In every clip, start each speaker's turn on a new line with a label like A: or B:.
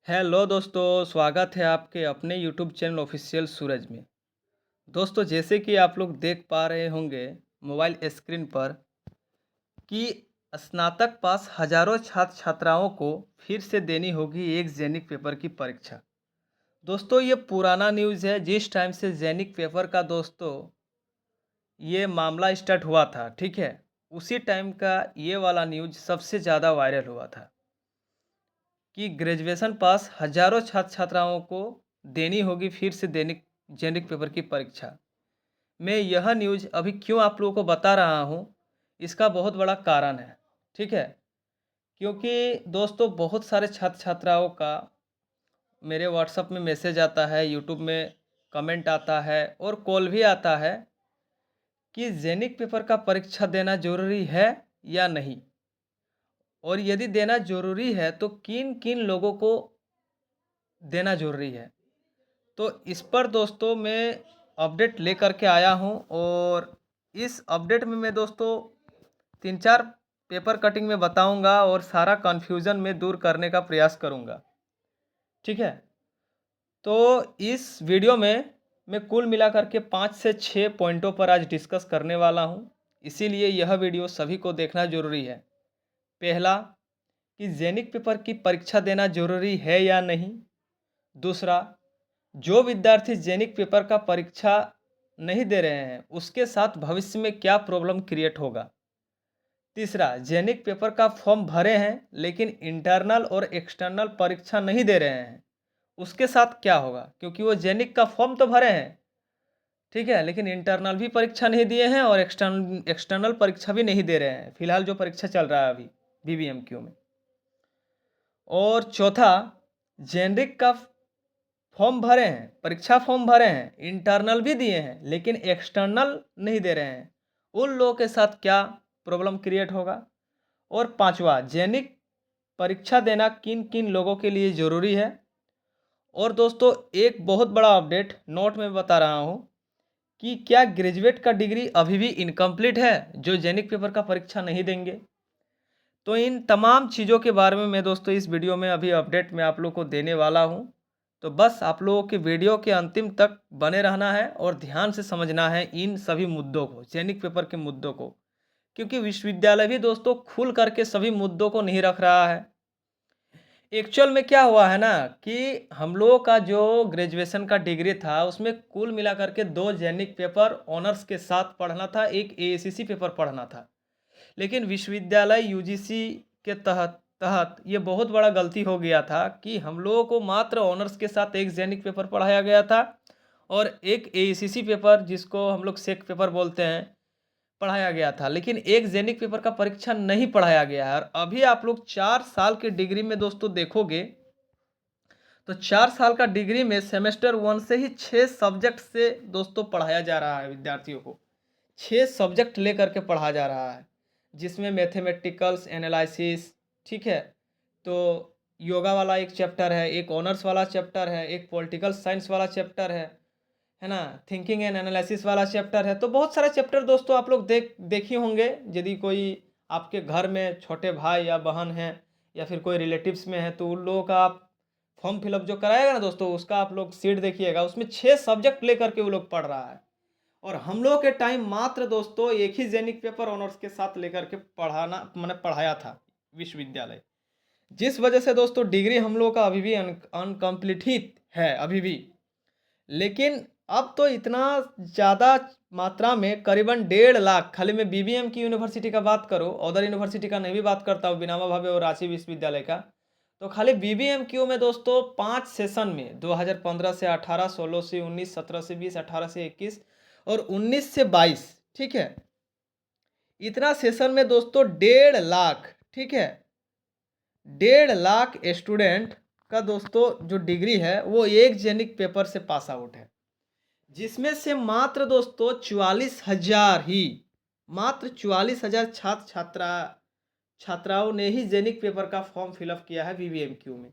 A: Hello दोस्तों, स्वागत है आपके अपने यूट्यूब चैनल ऑफिशियल सूरज में। दोस्तों, जैसे कि आप लोग देख पा रहे होंगे मोबाइल स्क्रीन पर कि स्नातक पास हजारों छात्र छात्राओं को फिर से देनी होगी एक जेनिक पेपर की परीक्षा। दोस्तों, ये पुराना न्यूज़ है। जिस टाइम से जेनिक पेपर का दोस्तों ये मामला स्टार्ट हुआ था, ठीक है, उसी टाइम का ये वाला न्यूज़ सबसे ज़्यादा वायरल हुआ था कि ग्रेजुएशन पास हजारों छात्र छात्राओं को देनी होगी फिर से दैनिक जेनिक पेपर की परीक्षा। मैं यह न्यूज़ अभी क्यों आप लोगों को बता रहा हूँ, इसका बहुत बड़ा कारण है, ठीक है। क्योंकि दोस्तों बहुत सारे छात्र छात्राओं का मेरे व्हाट्सएप में मैसेज आता है, यूट्यूब में कमेंट आता है और कॉल भी आता है कि जेनिक पेपर का परीक्षा देना ज़रूरी है या नहीं, और यदि देना ज़रूरी है तो किन किन लोगों को देना ज़रूरी है। तो इस पर दोस्तों मैं अपडेट लेकर के आया हूँ, और इस अपडेट में मैं दोस्तों 3-4 पेपर कटिंग में बताऊंगा और सारा कन्फ्यूज़न में दूर करने का प्रयास करूंगा, ठीक है। तो इस वीडियो में मैं कुल मिलाकर के 5 से 6 पॉइंटों पर आज डिस्कस करने वाला हूँ, इसीलिए यह वीडियो सभी को देखना ज़रूरी है। पहला, कि जेनिक पेपर की परीक्षा देना ज़रूरी है या नहीं। दूसरा, जो विद्यार्थी जेनिक पेपर का परीक्षा नहीं दे रहे हैं उसके साथ भविष्य में क्या प्रॉब्लम क्रिएट होगा। तीसरा, जेनिक पेपर का फॉर्म भरे हैं लेकिन इंटरनल और एक्सटर्नल परीक्षा नहीं दे रहे हैं, उसके साथ क्या होगा, क्योंकि वो जेनिक का फॉर्म तो भरे हैं, ठीक है, लेकिन इंटरनल भी परीक्षा नहीं दिए हैं और एक्सटर्नल परीक्षा भी नहीं दे रहे हैं फिलहाल जो परीक्षा चल रहा है अभी बीबीएमक्यू में। और चौथा, जेनरिक का फॉर्म भरे हैं, परीक्षा फॉर्म भरे हैं, इंटरनल भी दिए हैं लेकिन एक्सटर्नल नहीं दे रहे हैं, उन लोगों के साथ क्या प्रॉब्लम क्रिएट होगा। और पांचवा, जेनिक परीक्षा देना किन किन लोगों के लिए ज़रूरी है। और दोस्तों एक बहुत बड़ा अपडेट नोट में बता रहा हूँ कि क्या ग्रेजुएट का डिग्री अभी भी इनकम्प्लीट है जो जेनिक पेपर का परीक्षा नहीं देंगे। तो इन तमाम चीज़ों के बारे में मैं दोस्तों इस वीडियो में अभी अपडेट मैं आप लोग को देने वाला हूँ। तो बस आप लोगों के वीडियो के अंतिम तक बने रहना है और ध्यान से समझना है इन सभी मुद्दों को, जेनिक पेपर के मुद्दों को, क्योंकि विश्वविद्यालय भी दोस्तों खुल करके सभी मुद्दों को नहीं रख रहा है। एक्चुअल में क्या हुआ है ना कि हम लोगों का जो ग्रेजुएशन का डिग्री था उसमें कुल मिलाकर के 2 जेनिक पेपर ऑनर्स के साथ पढ़ना था, एक एएसीसी पेपर पढ़ना था। लेकिन विश्वविद्यालय यूजीसी के तहत तहत ये बहुत बड़ा गलती हो गया था कि हम लोगों को मात्र ऑनर्स के साथ एक जेनिक पेपर पढ़ाया गया था और एक एसीसी पेपर जिसको हम लोग सेक पेपर बोलते हैं पढ़ाया गया था, लेकिन एक जेनिक पेपर का परीक्षा नहीं पढ़ाया गया है। और अभी आप लोग 4 साल के डिग्री में दोस्तों देखोगे तो 4 साल का डिग्री में सेमेस्टर 1 से ही 6 सब्जेक्ट से दोस्तों पढ़ाया जा रहा है विद्यार्थियों को। 6 सब्जेक्ट लेकर के पढ़ा जा रहा है, जिसमें मैथमेटिकल्स एनालिसिस, ठीक है, तो योगा वाला एक चैप्टर है, एक ऑनर्स वाला चैप्टर है, एक पॉलिटिकल साइंस वाला चैप्टर है ना, थिंकिंग एंड एनालिसिस वाला चैप्टर है। तो बहुत सारे चैप्टर दोस्तों आप लोग देखे होंगे। यदि कोई आपके घर में छोटे भाई या बहन हैं या फिर कोई रिलेटिव्स में है तो उन लोगों का आप फॉर्म फिलअप जो कराएगा ना दोस्तों, उसका आप लोग सीट देखिएगा, उसमें 6 सब्जेक्ट लेकर के वो लोग पढ़ रहा है। और हम लोग के टाइम मात्र दोस्तों एक ही जेनिक पेपर ऑनर्स के साथ लेकर के पढ़ाना मैंने पढ़ाया था विश्वविद्यालय, जिस वजह से दोस्तों डिग्री हम लोग का अभी भी अनकम्प्लीट ही है अभी भी। लेकिन अब तो इतना ज़्यादा मात्रा में करीबन 1.5 लाख, खाली मैं बीबीएम की यूनिवर्सिटी का बात करूँ, अदर यूनिवर्सिटी का नहीं भी बात करता हूँ, बिनामा भावे और रांची विश्वविद्यालय का, तो खाली बीबीएम क्यू में दोस्तों 5 सेशन में 2015 से 18, 16 से 19, 17 से 20, 18 से 21 और 19 से 22, ठीक है, इतना सेशन में दोस्तों 1.5 लाख, ठीक है, 1.5 लाख स्टूडेंट का दोस्तों जो डिग्री है वो एक जेनिक पेपर से पास आउट है, जिसमें से मात्र दोस्तों 44,000 ही, मात्र 44,000 छात्राओं ने ही जेनिक पेपर का फॉर्म फिलअप किया है बीबीएमक्यू में।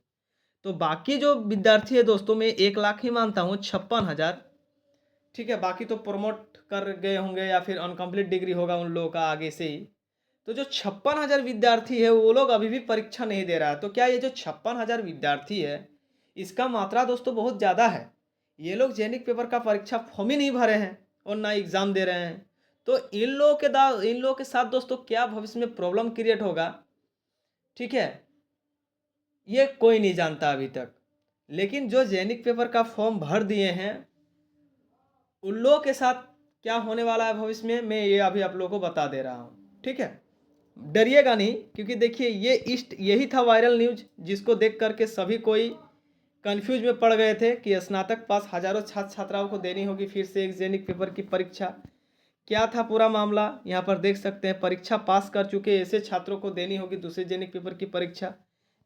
A: तो बाकी जो विद्यार्थी है दोस्तों, मैं 1 लाख ही मानता हूँ, 56,000, ठीक है, बाकी तो प्रमोट कर गए होंगे या फिर अनकम्प्लीट डिग्री होगा उन लोगों का आगे से ही। तो जो 56,000 विद्यार्थी है वो लोग अभी भी परीक्षा नहीं दे रहा है। तो क्या ये जो 56,000 विद्यार्थी है इसका मात्रा दोस्तों बहुत ज़्यादा है। ये लोग जेनिक पेपर का परीक्षा फॉर्म ही नहीं भरे हैं और ना एग्ज़ाम दे रहे हैं। तो इन लोगों के साथ दोस्तों क्या भविष्य में प्रॉब्लम क्रिएट होगा, ठीक है, ये कोई नहीं जानता अभी तक। लेकिन जो जेनिक पेपर का फॉर्म भर दिए हैं उन लोगों के साथ क्या होने वाला है भविष्य में, मैं ये अभी आप लोगों को बता दे रहा हूँ, ठीक है। डरिएगा नहीं, क्योंकि देखिए यही था वायरल न्यूज जिसको देख करके सभी कोई कंफ्यूज में पड़ गए थे कि स्नातक पास हजारों छात्र छात्राओं को देनी होगी फिर से एक जेनिक पेपर की परीक्षा। क्या था पूरा मामला, यहाँ पर देख सकते हैं। परीक्षा पास कर चुके ऐसे छात्रों को देनी होगी दूसरे जेनिक पेपर की परीक्षा।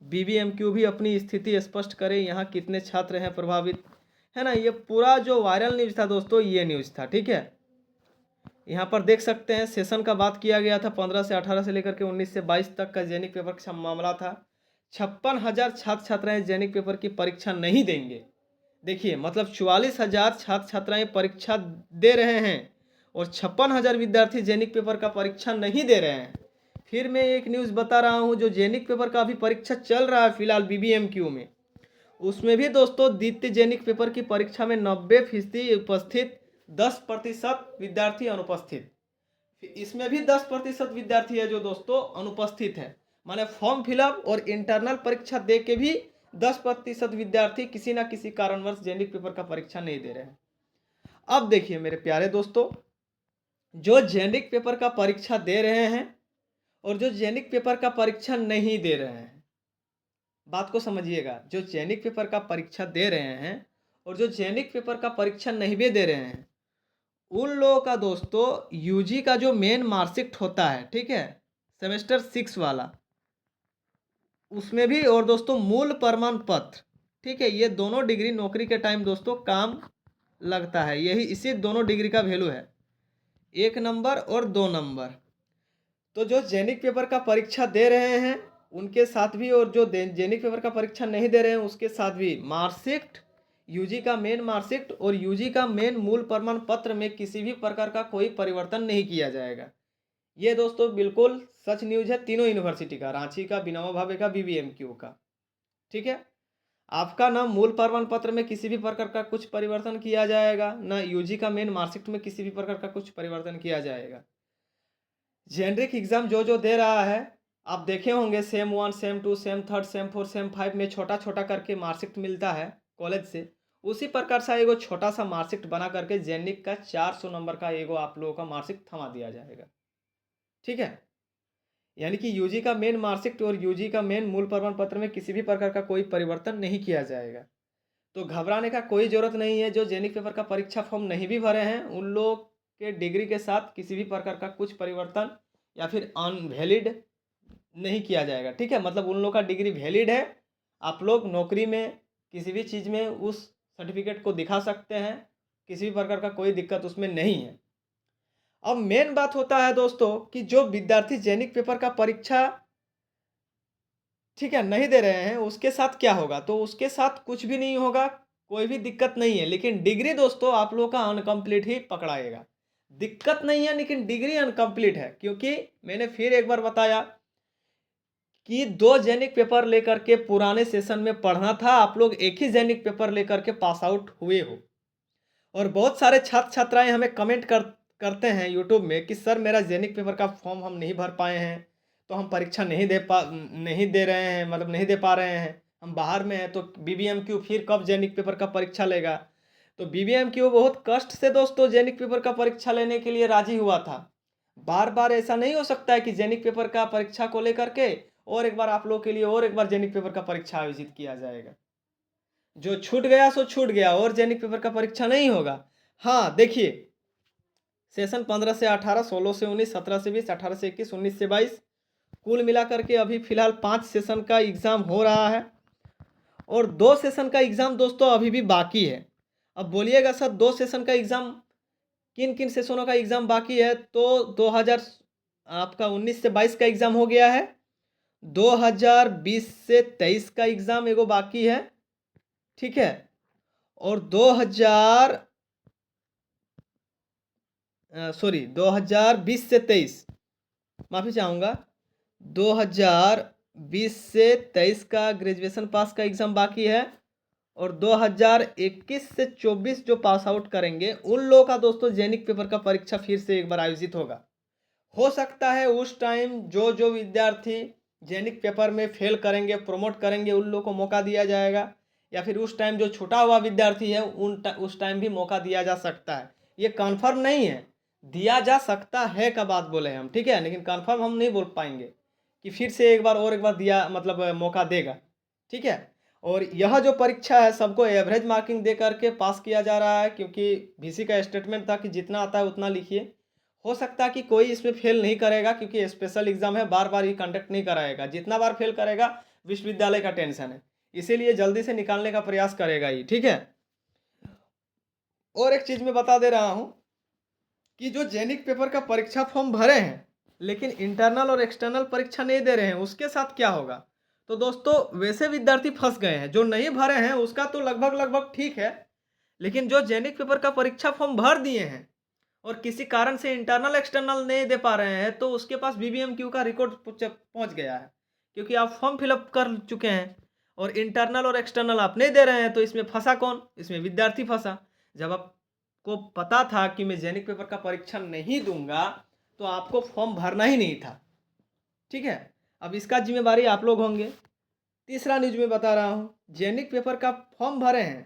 A: बीबीएमक्यू भी अपनी स्थिति स्पष्ट करे, यहाँ कितने छात्र हैं प्रभावित, है ना। ये पूरा जो वायरल न्यूज था दोस्तों, ये न्यूज था, ठीक है। यहाँ पर देख सकते हैं सेशन का बात किया गया था। 15 से 18 से लेकर के 19 से 22 तक का जेनिक पेपर का मामला था। 56,000 छात्र छात्राएं जेनिक पेपर की परीक्षा नहीं देंगे। देखिए मतलब 44,000 छात्र छात्राएं परीक्षा दे रहे हैं और 56,000 विद्यार्थी जेनिक पेपर का परीक्षा नहीं दे रहे हैं। फिर मैं एक न्यूज़ बता रहा हूँ, जो जेनिक पेपर का अभी परीक्षा चल रहा है फिलहाल बीबीएमक्यू में, उसमें भी दोस्तों द्वितीय जेनिक पेपर की परीक्षा में 90% उपस्थित, 10% विद्यार्थी अनुपस्थित। इसमें भी 10% विद्यार्थी है जो दोस्तों अनुपस्थित है। माने फॉर्म फिलअप और इंटरनल परीक्षा दे के भी 10% विद्यार्थी किसी ना किसी कारणवश जेनिक पेपर का परीक्षा नहीं दे रहे हैं। अब देखिए मेरे प्यारे दोस्तों, जो जेनिक पेपर का परीक्षा दे रहे हैं और जो जेनिक पेपर का परीक्षा नहीं दे रहे हैं, बात को समझिएगा। जो जेनिक पेपर का परीक्षा दे रहे हैं और जो जेनिक पेपर का परीक्षा नहीं भी दे रहे हैं, उन लोगों का दोस्तों यूजी का जो मेन मार्कशीट होता है, ठीक है, सेमेस्टर 6 वाला, उसमें भी, और दोस्तों मूल प्रमाण पत्र, ठीक है, ये दोनों डिग्री नौकरी के टाइम दोस्तों काम लगता है। यही इसी दोनों डिग्री का वैल्यू है, 1 नंबर और 2 नंबर। तो जो जेनिक पेपर का परीक्षा दे रहे हैं उनके साथ भी, और जो जेनिक पेपर का परीक्षा नहीं दे रहे हैं उसके साथ भी, मार्कशीट, यूजी का मेन मार्कशीट और यूजी का मेन मूल प्रमाण पत्र में किसी भी प्रकार का कोई परिवर्तन नहीं किया जाएगा। ये दोस्तों बिल्कुल सच न्यूज है तीनों यूनिवर्सिटी का, रांची का, विनोबा भावे का, बीबीएमक्यू का, ठीक है। आपका ना मूल प्रमाण पत्र में किसी भी प्रकार का कुछ परिवर्तन किया जाएगा, ना यूजी का मेन मार्कशीट में किसी भी प्रकार का कुछ परिवर्तन किया जाएगा। जेनरिक एग्जाम जो जो दे रहा है आप देखे होंगे, same 1, same 2, same 3, same 4, same 5 में छोटा छोटा करके मार्कशीट मिलता है कॉलेज से। उसी प्रकार सा एगो छोटा सा मार्कशीट बना करके जेनिक का 400 नंबर का एगो आप लोगों का मार्कशीट थमा दिया जाएगा, ठीक है। यानी कि यूजी का मेन मार्कशीट और यूजी का मेन मूल प्रमाण पत्र में किसी भी प्रकार का कोई परिवर्तन नहीं किया जाएगा। तो घबराने का कोई ज़रूरत नहीं है। जो जेनिक पेपर का परीक्षा फॉर्म नहीं भी भरे हैं उन लोग के डिग्री के साथ किसी भी प्रकार का कुछ परिवर्तन या फिर अनवैलिड नहीं किया जाएगा, ठीक है। मतलब उन लोग का डिग्री वैलिड है, आप लोग नौकरी में किसी भी चीज़ में उस सर्टिफिकेट को दिखा सकते हैं, किसी भी प्रकार का कोई दिक्कत उसमें नहीं है। अब मेन बात होता है दोस्तों कि जो विद्यार्थी जेनिक पेपर का परीक्षा, ठीक है, नहीं दे रहे हैं उसके साथ क्या होगा, तो उसके साथ कुछ भी नहीं होगा, कोई भी दिक्कत नहीं है। लेकिन डिग्री दोस्तों आप लोगों का अनकम्प्लीट ही पकड़ाएगा। दिक्कत नहीं है लेकिन डिग्री अनकम्प्लीट है, क्योंकि मैंने फिर एक बार बताया कि 2 जेनिक पेपर लेकर के पुराने सेशन में पढ़ना था, आप लोग एक ही जेनिक पेपर लेकर के पास आउट हुए हो। और बहुत सारे छात्र छात्राएं हमें कमेंट करते हैं यूट्यूब में कि सर मेरा जेनिक पेपर का फॉर्म हम नहीं भर पाए हैं, तो हम परीक्षा नहीं दे रहे हैं, मतलब नहीं दे पा रहे हैं, हम बाहर में हैं, तो बीबीएमक्यू फिर कब जेनिक पेपर का परीक्षा लेगा। तो बीबीएमक्यू बहुत कष्ट से दोस्तों जेनिक पेपर का परीक्षा लेने के लिए राजी हुआ था। बार बार ऐसा नहीं हो सकता है कि जेनिक पेपर का परीक्षा को लेकर के और एक बार आप लोग के लिए और एक बार जेनिक पेपर का परीक्षा आयोजित किया जाएगा। जो छूट गया सो छूट गया, और जेनिक पेपर का परीक्षा नहीं होगा। हाँ देखिए, सेशन 15 से 18, 16 से 19, 17 से 20, 18 से 21, 19 से 22, कुल मिलाकर के अभी फिलहाल 5 सेशन का एग्ज़ाम हो रहा है और 2 सेशन का एग्ज़ाम दोस्तों अभी भी बाकी है। अब बोलिएगा सर 2 सेशन का एग्ज़ाम, किन किन सेशनों का एग्ज़ाम बाकी है, तो 2019 से 22 का एग्ज़ाम हो गया है, 2020 से 23 का एग्ज़ाम एगो बाकी है, ठीक है, और 2020 से 23, माफ़ी चाहूँगा, 2020 से 23 का ग्रेजुएशन पास का एग्ज़ाम बाकी है और 2021 से 24 जो पास आउट करेंगे उन लोगों का दोस्तों जेनिक पेपर का परीक्षा फिर से एक बार आयोजित होगा। हो सकता है उस टाइम जो जो विद्यार्थी जेनिक पेपर में फेल करेंगे, प्रमोट करेंगे, उन लोगों को मौका दिया जाएगा, या फिर उस टाइम जो छूटा हुआ विद्यार्थी है उस टाइम भी मौका दिया जा सकता है। ये कन्फर्म नहीं है, दिया जा सकता है का बात बोले हम, ठीक है, लेकिन कन्फर्म हम नहीं बोल पाएंगे कि फिर से एक बार और एक बार दिया मतलब मौका देगा, ठीक है। और यह जो परीक्षा है सबको एवरेज मार्किंग दे करके पास किया जा रहा है, क्योंकि वीसी का स्टेटमेंट था कि जितना आता है उतना लिखिए। हो सकता है कि कोई इसमें फेल नहीं करेगा, क्योंकि स्पेशल एग्जाम है, बार बार ये कंडक्ट नहीं कराएगा। जितना बार फेल करेगा विश्वविद्यालय का टेंशन है, इसीलिए जल्दी से निकालने का प्रयास करेगा ही, ठीक है। और एक चीज मैं बता दे रहा हूं कि जो जेनिक पेपर का परीक्षा फॉर्म भरे हैं लेकिन इंटरनल और एक्सटर्नल परीक्षा नहीं दे रहे हैं, उसके साथ क्या होगा? तो दोस्तों वैसे विद्यार्थी फंस गए हैं। जो नहीं भरे हैं उसका तो लगभग लगभग ठीक है, लेकिन जो जेनिक पेपर का परीक्षा फॉर्म भर दिए हैं और किसी कारण से इंटरनल एक्सटर्नल नहीं दे पा रहे हैं, तो उसके पास बीबीएमक्यू का रिकॉर्ड पहुंच गया है, क्योंकि आप फॉर्म फिलअप कर चुके हैं और इंटरनल और एक्सटर्नल आप नहीं दे रहे हैं। तो इसमें फंसा कौन? इसमें विद्यार्थी फंसा। जब आपको पता था कि मैं जेनिक पेपर का परीक्षा नहीं दूंगा तो आपको फॉर्म भरना ही नहीं था, ठीक है। अब इसका जिम्मेवारी आप लोग होंगे। तीसरा न्यूज में बता रहा हूँ, जेनिक पेपर का फॉर्म भरे हैं,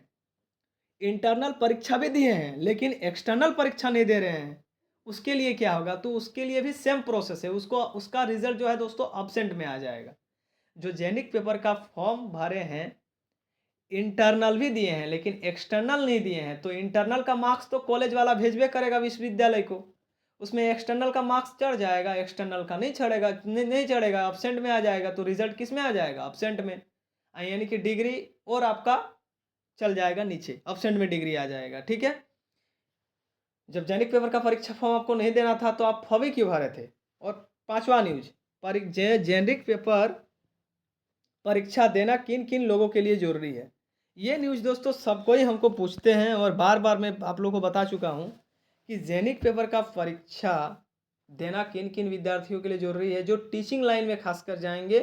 A: इंटरनल परीक्षा भी दिए हैं, लेकिन एक्सटर्नल परीक्षा नहीं दे रहे हैं, उसके लिए क्या होगा? तो उसके लिए भी सेम प्रोसेस है, उसका रिजल्ट जो है दोस्तों अब्सेंट में आ जाएगा। जो जेनिक पेपर का फॉर्म भरे हैं, इंटरनल भी दिए हैं लेकिन एक्सटर्नल नहीं दिए हैं, तो इंटरनल का मार्क्स तो कॉलेज वाला भेजबे करेगा विश्वविद्यालय को, उसमें एक्सटर्नल का मार्क्स चढ़ जाएगा, एक्सटर्नल का नहीं चढ़ेगा, नहीं चढ़ेगा, अब्सेंट में आ जाएगा। तो रिजल्ट किस में आ जाएगा? अब्सेंट में। यानी कि डिग्री और आपका चल जाएगा नीचे, अब्सेंट में डिग्री आ जाएगा, ठीक है। जब जेनिक पेपर का परीक्षा फॉर्म आपको नहीं देना था तो आप फॉर्म ही क्यों भरे थे? और पांचवा न्यूज, जेनिक पेपर परीक्षा देना किन किन लोगों के लिए जरूरी है? ये न्यूज दोस्तों सबको ही हमको पूछते हैं, और बार बार मैं आप लोगों को बता चुका हूँ कि जेनिक पेपर का परीक्षा देना किन किन विद्यार्थियों के लिए जरूरी है। जो टीचिंग लाइन में खासकर जाएंगे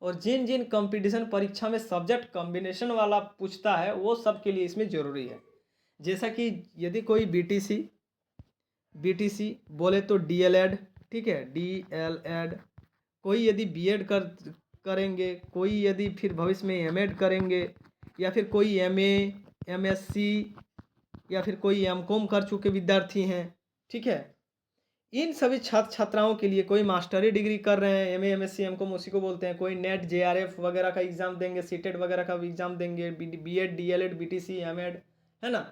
A: और जिन जिन कंपटीशन परीक्षा में सब्जेक्ट कॉम्बिनेशन वाला पूछता है वो सब के लिए इसमें ज़रूरी है। जैसा कि यदि कोई बीटीसी बोले तो डीएलएड, ठीक है, डीएलएड। कोई यदि बीएड करेंगे, कोई यदि फिर भविष्य में एमएड करेंगे, या फिर कोई एमए, एमएससी, या फिर कोई एमकॉम कर चुके विद्यार्थी हैं, ठीक है। इन सभी छात्र छात्राओं के लिए, कोई मास्टरी डिग्री कर रहे हैं, एमए, एमएससी, एमकॉम उसी को बोलते हैं, कोई नेट, जेआरएफ वगैरह का एग्जाम देंगे, सीटेट वगैरह का एग्जाम देंगे, बीएड, डीएलएड, बीटीसी, एमएड, है ना।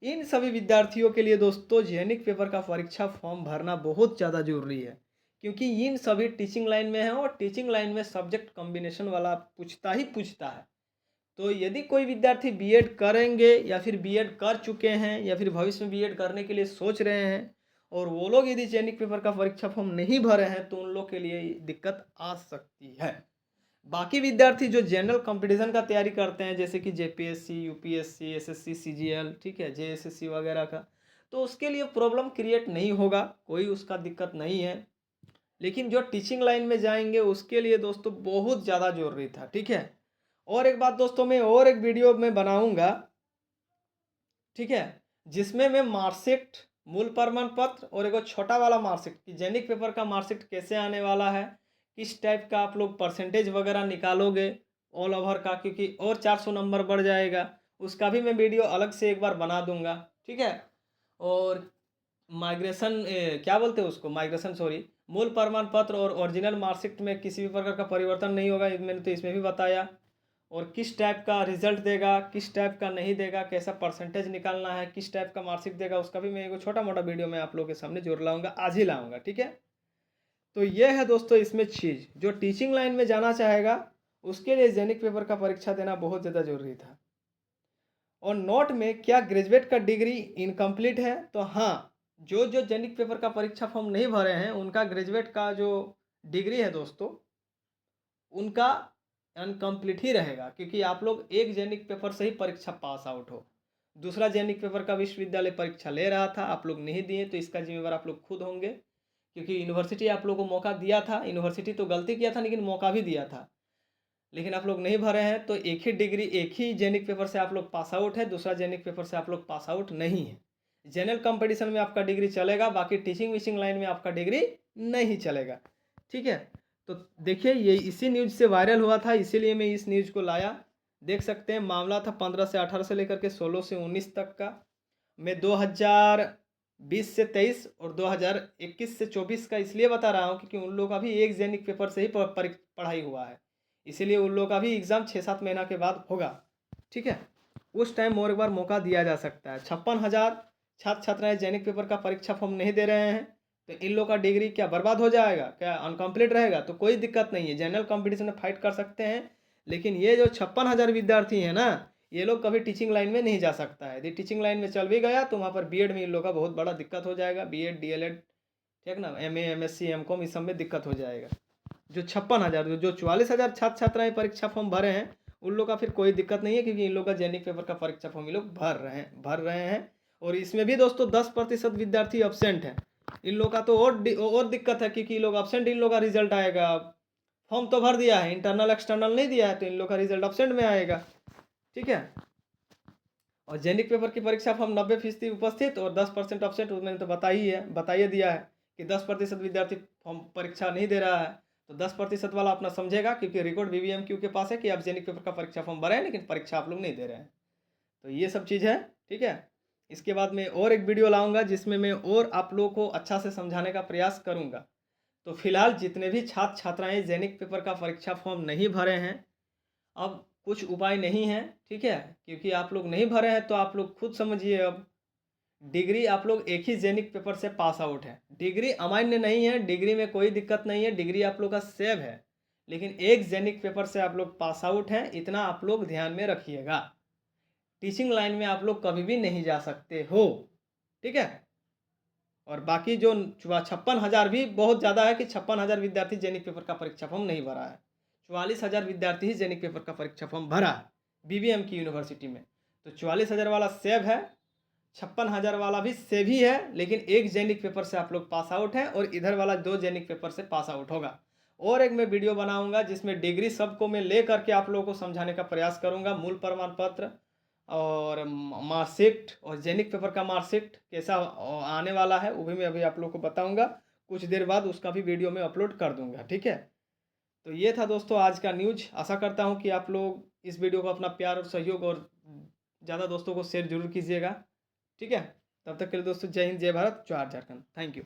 A: इन सभी विद्यार्थियों के लिए दोस्तों जेनिक पेपर का परीक्षा फॉर्म भरना बहुत ज़्यादा जरूरी है, क्योंकि इन सभी टीचिंग लाइन में है और टीचिंग लाइन में सब्जेक्ट कॉम्बिनेशन वाला पूछता ही पूछता है। तो यदि कोई विद्यार्थी बीएड करेंगे या फिर बीएड कर चुके हैं या फिर भविष्य में बीएड करने के लिए सोच रहे हैं और वो लोग यदि जेनिक पेपर का परीक्षा फॉर्म नहीं भरे हैं तो उन लोग के लिए दिक्कत आ सकती है। बाकी विद्यार्थी जो जनरल कंपटीशन का तैयारी करते हैं, जैसे कि जेपीएससी, यूपीएससी, एसएससी, सीजीएल, ठीक है, जेएसएससी वगैरह का, तो उसके लिए प्रॉब्लम क्रिएट नहीं होगा, कोई उसका दिक्कत नहीं है। लेकिन जो टीचिंग लाइन में जाएंगे उसके लिए दोस्तों बहुत ज़्यादा जरूरी था, ठीक है। और एक बात दोस्तों, मैं और एक वीडियो में बनाऊंगा, ठीक है, जिसमें मैं मार्कशीट, मूल प्रमाण पत्र और एक छोटा वाला मार्कशीट कि जेनिक पेपर का मार्कशीट कैसे आने वाला है, किस टाइप का आप लोग परसेंटेज वगैरह निकालोगे ऑल ओवर का, क्योंकि और 400 नंबर बढ़ जाएगा, उसका भी मैं वीडियो अलग से एक बार बना दूंगा, ठीक है। और माइग्रेशन, क्या बोलते हैं उसको, माइग्रेशन सॉरी, मूल प्रमाण पत्र और ओरिजिनल मार्कशीट में किसी भी प्रकार का परिवर्तन नहीं होगा, मैंने तो इसमें भी बताया। और किस टाइप का रिजल्ट देगा, किस टाइप का नहीं देगा, कैसा परसेंटेज निकालना है, किस टाइप का मार्कशीट देगा, उसका भी मैं एक छोटा मोटा वीडियो में आप लोगों के सामने जरूर लाऊंगा, आज ही लाऊंगा, ठीक है। तो ये है दोस्तों इसमें चीज़, जो टीचिंग लाइन में जाना चाहेगा उसके लिए जेनिक पेपर का परीक्षा देना बहुत ज़्यादा जरूरी था। और नोट में क्या ग्रेजुएट का डिग्री इनकम्प्लीट है? तो हाँ, जो जो जेनिक पेपर का परीक्षा फॉर्म नहीं भरे हैं उनका ग्रेजुएट का जो डिग्री है दोस्तों, उनका अनकम्प्लीट ही रहेगा, क्योंकि आप लोग एक जेनिक पेपर से ही परीक्षा पास आउट हो। दूसरा जेनिक पेपर का विश्वविद्यालय परीक्षा ले रहा था, आप लोग नहीं दिए, तो इसका जिम्मेवार आप लोग खुद होंगे, क्योंकि यूनिवर्सिटी आप लोगों को मौका दिया था, यूनिवर्सिटी तो गलती किया था लेकिन मौका भी दिया था। लेकिन आप लोग नहीं भरे हैं तो एक ही डिग्री, एक ही जेनिक पेपर से आप लोग पास आउट है, दूसरा जेनिक पेपर से आप लोग पास आउट नहीं है। जनरल कंपटीशन में आपका डिग्री चलेगा, बाकी टीचिंग विचिंग लाइन में आपका डिग्री नहीं चलेगा। ठीक है, तो देखिए ये इसी न्यूज़ से वायरल हुआ था, इसीलिए मैं इस न्यूज़ को लाया। देख सकते हैं मामला था 15 से 18 से लेकर के 16 से 19 तक का। मैं 2020 से 23 और 2021 से 24 का इसलिए बता रहा हूँ क्योंकि उन लोगों का भी एक जेनिक पेपर से ही पढ़ाई हुआ है, इसीलिए उन लोगों का भी एग्ज़ाम 6-7 महीना के बाद होगा। ठीक है, उस टाइम और एक बार मौका दिया जा सकता है। 56,000 छात्र छात्राएं जेनिक पेपर का परीक्षा फॉर्म नहीं दे रहे हैं तो इन लोग का डिग्री क्या बर्बाद हो जाएगा, क्या अनकम्प्लीट रहेगा? तो कोई दिक्कत नहीं है, जनरल कंपटीशन में फाइट कर सकते हैं। लेकिन ये जो 56,000 विद्यार्थी हैं ना, ये लोग कभी टीचिंग लाइन में नहीं जा सकता है। यदि टीचिंग लाइन में चल भी गया तो वहाँ पर बीएड में इन लोग का बहुत बड़ा दिक्कत हो जाएगा, बीएड डीएलएड, ठीक ना, एमए एमएससी एमकॉम इस सब में दिक्कत हो जाएगा। जो 56,000, जो 44,000 छात्र छात्राएं परीक्षा फॉर्म भरे हैं उन लोग का फिर कोई दिक्कत नहीं है, क्योंकि इन लोग का जेनिक पेपर का परीक्षा फॉर्म ये लोग भर रहे हैं। और इसमें भी दोस्तों 10% विद्यार्थी अब्सेंट हैं। इन लोग का तो और दिक्कत है, क्योंकि इन लोग अब्सेंट, इन लोग का रिजल्ट आएगा। फॉर्म तो भर दिया है, इंटरनल एक्सटर्नल नहीं दिया है, तो इन लोग का रिजल्ट अब्सेंट में आएगा। ठीक है, और जेनिक पेपर की परीक्षा फॉर्म 90% उपस्थित और 10% अब्सेंट, मैंने तो बताइए दिया है कि 10% विद्यार्थी फॉर्म परीक्षा नहीं दे रहा है। तो 10% वाला अपना समझेगा, क्योंकि रिकॉर्ड BBMQ के पास है कि आप जेनिक पेपर का परीक्षा फॉर्म भरे हैं लेकिन परीक्षा आप लोग नहीं दे रहे हैं। तो ये सब चीज़ है। ठीक है, इसके बाद मैं और एक वीडियो लाऊंगा जिसमें मैं और आप लोगों को अच्छा से समझाने का प्रयास करूंगा। तो फिलहाल जितने भी छात्र छात्राएं जेनिक पेपर का परीक्षा फॉर्म नहीं भरे हैं, अब कुछ उपाय नहीं है। ठीक है, क्योंकि आप लोग नहीं भरे हैं तो आप लोग खुद समझिए। अब डिग्री आप लोग एक ही जेनिक पेपर से पास आउट है, डिग्री अमान्य नहीं है, डिग्री में कोई दिक्कत नहीं है, डिग्री आप लोग का सेव है, लेकिन एक जेनिक पेपर से आप लोग पास आउट हैं, इतना आप लोग ध्यान में रखिएगा। टीचिंग लाइन में आप लोग कभी भी नहीं जा सकते हो। ठीक है, और बाकी जो 56,000 भी बहुत ज़्यादा है कि 56,000 विद्यार्थी जेनिक पेपर का परीक्षा फॉर्म नहीं भरा है। 44,000 विद्यार्थी ही जेनिक पेपर का परीक्षा फॉर्म भरा है BBM की यूनिवर्सिटी में। तो 44,000 वाला सेव है, 56,000 वाला भी सेव ही है, लेकिन एक जेनिक पेपर से आप लोग पास आउट हैं और इधर वाला 2 जेनिक पेपर से पास आउट होगा। और एक मैं वीडियो बनाऊंगा जिसमें डिग्री सबको मैं ले करके आप लोगों को समझाने का प्रयास करूंगा, मूल प्रमाण पत्र और मार्कशीट और जेनिक पेपर का मार्कशीट कैसा आने वाला है वो भी मैं अभी आप लोग को बताऊंगा। कुछ देर बाद उसका भी वीडियो में अपलोड कर दूंगा। ठीक है, तो ये था दोस्तों आज का न्यूज। आशा करता हूँ कि आप लोग इस वीडियो को अपना प्यार और सहयोग और ज़्यादा दोस्तों को शेयर जरूर कीजिएगा। ठीक है, तब तक के लिए दोस्तों जय हिंद, जय भारत, जय झारखंड। Thank you.